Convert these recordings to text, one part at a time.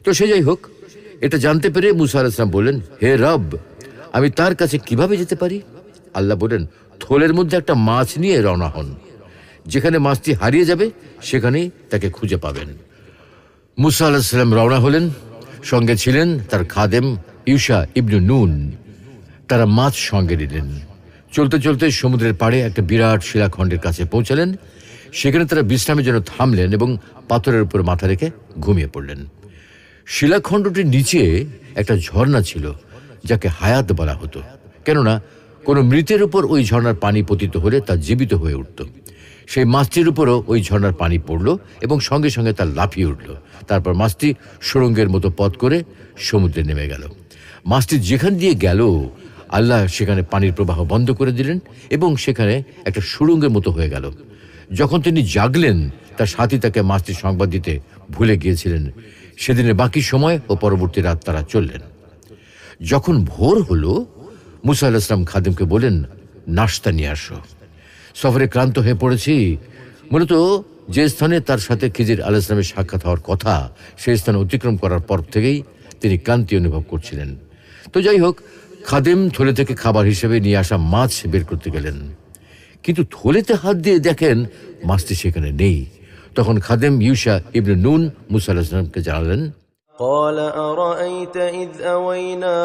তো সে যাই হোক, এটা জানতে পেরে মুসা আলাইহিস সালাম বললেন, হে রব, আমি তার কাছে কিভাবে যেতে পারি? আল্লাহ বলেন, থলের মধ্যে একটা মাছ নিয়ে রওনা হন। যেখানে মাছটি হারিয়ে যাবে সেখানেই তাকে খুঁজে পাবেন। মুসা আলাইহিস সালাম রওনা হলেন। সঙ্গে ছিলেন তার খাদেম ইউশা ইবনে নুন। তারা মাছ সঙ্গে নিলেন। চলতে চলতে সমুদ্রের পাড়ে একটা বিরাট শিলাখণ্ডের কাছে পৌঁছালেন। সেখানে তারা বিশ্রামের জন্য থামলেন এবং পাথরের উপর মাথা রেখে ঘুমিয়ে পড়লেন। শিলাখণ্ডটির নিচে একটা ঝর্ণা ছিল, যাকে হায়াত বলা হতো, কেননা কোনো মৃতের উপর ওই ঝর্ণার পানি পতিত হলে তা জীবিত হয়ে উঠত। সেই মাছটির উপরও ওই ঝর্ণার পানি পড়ল এবং সঙ্গে সঙ্গে তা লাফিয়ে উঠল। তারপর মাছটি সুড়ঙ্গের মতো পথ করে সমুদ্রে নেমে গেল। মাছটি যেখান দিয়ে গেল, আল্লাহ সেখানে পানির প্রবাহ বন্ধ করে দিলেন এবং সেখানে একটা সুড়ঙ্গের মতো হয়ে গেল। যখন তিনি জাগলেন, তার সাথী তাকে মাছটির সংবাদ দিতে ভুলে গিয়েছিলেন। সেদিনের বাকি সময় ও পরবর্তী রাত তারা চললেন। যখন ভোর হলো, মুসা আলাইহিস সালাম খাদেমকে বলেন, নাশতা নিয়ে আসো। সফরে ক্লান্ত হয়ে পড়েছি। মূলত যে স্থানে তার সাথে খিজির আলাইহিস সালামের সাক্ষাৎ হওয়ার কথা, সেই স্থান অতিক্রম করার পর থেকেই তিনি ক্লান্তি অনুভব করছিলেন। তো যাই হোক, খাদেম থলে থেকে খাবার হিসেবে নিয়ে আসা মাছ বের করতে গেলেন, কিন্তু থলেতে হাত দিয়ে দেখেন মাছটি সেখানে নেই। তখন খাদেম ইউশা ইবনে নুন মুসা আলাইহিস সালামকে জানালেন, قال أرأيت إذ أوينا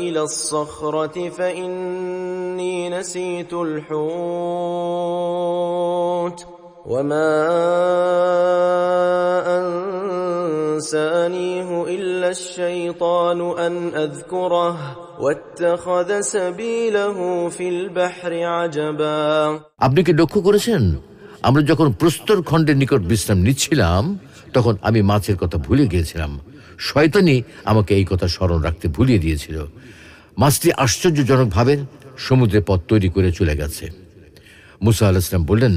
إلى الصخرة فإني نسيت الحوت وما أنسانيه إلا الشيطان أن أذكره واتخذ سبيله في البحر عجبا। আপনি কি লক্ষ্য করেছেন, আমরা যখন প্রস্তর খণ্ডের নিকট বিশ্রাম নিচ্ছিলাম, তখন আমি মাছের কথা ভুলে গিয়েছিলাম। শয়তানি আমাকে এই কথা স্মরণ রাখতে ভুলিয়ে দিয়েছিল। মাছটি আশ্চর্যজনকভাবে সমুদ্রে পথ তৈরি করে চলে গেছে। মুসা আলাইহিস সালাম বললেন,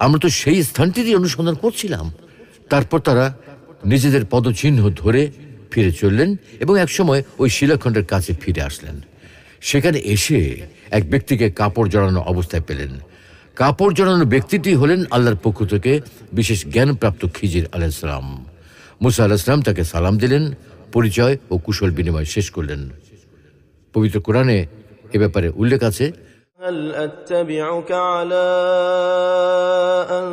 আমরা তো সেই স্থানটিরই অনুসন্ধান করছিলাম। তারপর তারা নিজেদের পদচিহ্ন ধরে ফিরে চললেন এবং একসময় ওই শিলাখণ্ডের কাছে ফিরে আসলেন। সেখানে এসে এক ব্যক্তিকে কাপড় জড়ানো অবস্থায় পেলেন। কাপড় জড়ানো ব্যক্তিটি হলেন আল্লাহর পক্ষ থেকে বিশেষ জ্ঞানপ্রাপ্ত খিজির আলাইহিস সালাম। মুসা আলাইহিস সালাম তাকে সালাম দিলেন, পরিচয় ও কুশল বিনিময় শেষ করলেন। পবিত্র কোরআনে এ ব্যাপারে উল্লেখ আছে, هل أتبعك على أن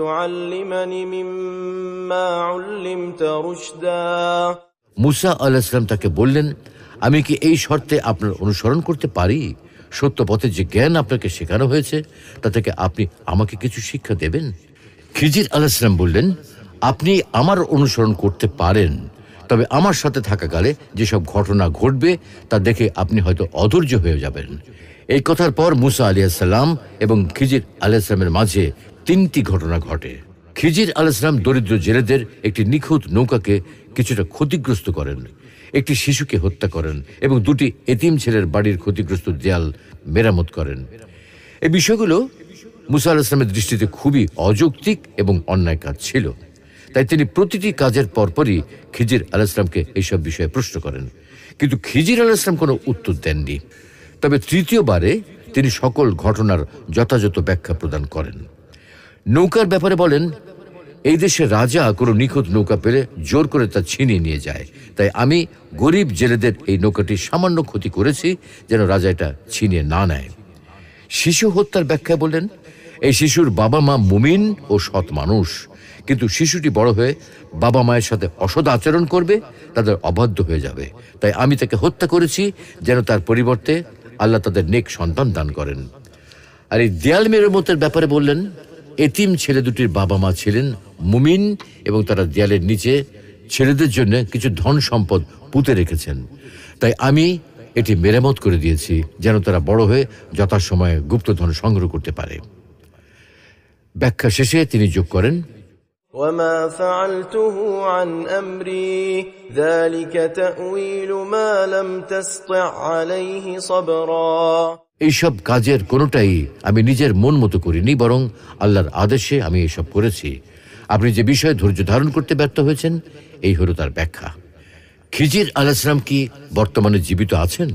تعلمني مما علمت رشدا। মুসা আলাইহিস সালাম তাকে বললেন, আমি কি এই শর্তে আপনার অনুসরণ করতে পারি? সত্য পথে যে জ্ঞান আপনাকে শেখানো হয়েছে, তা থেকে আপনি আমাকে কিছু শিক্ষা দেবেন? খিজির আলাইহিস সালাম বললেন, আপনি আমার অনুসরণ করতে পারেন, তবে আমার সাথে থাকাকালে যেসব ঘটনা ঘটবে তা দেখে আপনি হয়তো অধৈর্য হয়ে যাবেন। এই কথার পর মুসা আলাইহিস সালাম এবং খিজির আলাইহিস সালামের মাঝে 3টি ঘটনা ঘটে। খিজির আলাইহিস সালাম দরিদ্র জেলেদের একটি নিখুঁত নৌকাকে কিছুটা ক্ষতিগ্রস্ত করেন, একটি শিশুকে হত্যা করেন এবং 2টি এতিম ছেলের বাড়ির ক্ষতিগ্রস্ত দেয়াল মেরামত করেন। এই বিষয়গুলো মুসা আলাইহিস সালামের দৃষ্টিতে খুবই অযৌক্তিক এবং অন্যায় কাজ ছিল। তাই তিনি প্রতিটি কাজের পরপরই খিজির আলাইহিস সালামকে এইসব বিষয়ে প্রশ্ন করেন, কিন্তু খিজির আলাইহিস সালাম কোনো উত্তর দেননি। তবে তৃতীয়বারে তিনি সকল ঘটনার যথাযথ ব্যাখ্যা প্রদান করেন। নৌকার ব্যাপারে বলেন, এই দেশের রাজা কোনো নিখুঁত নৌকা পেলে জোর করে তা ছিনিয়ে নিয়ে যায়। তাই আমি গরিব জেলেদের এই নৌকাটি সামান্য ক্ষতি করেছি, যেন রাজা এটা ছিনিয়ে না নেয়। শিশু হত্যার ব্যাখ্যায় বললেন, এই শিশুর বাবা মা মুমিন ও সৎ মানুষ, কিন্তু শিশুটি বড় হয়ে বাবা মায়ের সাথে অসৎ আচরণ করবে, তাদের অবাধ্য হয়ে যাবে। তাই আমি তাকে হত্যা করেছি, যেন তার পরিবর্তে আল্লাহ তাদের নেক সন্তান দান করেন। আর এই দেয়াল মেরামতের ব্যাপারে বললেন, এতিম ছেলে দুটির বাবা মা ছিলেন মুমিন এবং তারা দেয়ালের নিচে ছেলেদের জন্য কিছু ধন সম্পদ পুঁতে রেখেছেন। তাই আমি এটি মেরামত করে দিয়েছি, যেন তারা বড় হয়ে যথাসময়ে গুপ্তধন সংগ্রহ করতে পারে। ব্যাখ্যা শেষে তিনি যোগ করেন, وما فعلته عن أمري ذلك تأويل ما لم تستطع عليه صبرا। এইসব কাজের কোনোটাই আমি নিজের মন মতো করিনি, বরং আল্লাহর আদেশে আমি এসব করেছি। আপনি যে বিষয়ে ধৈর্য ধারণ করতে ব্যর্থ হয়েছেন, এই হলো তার ব্যাখ্যা। খিজির আলাইহিস সালাম কি বর্তমানে জীবিত আছেন?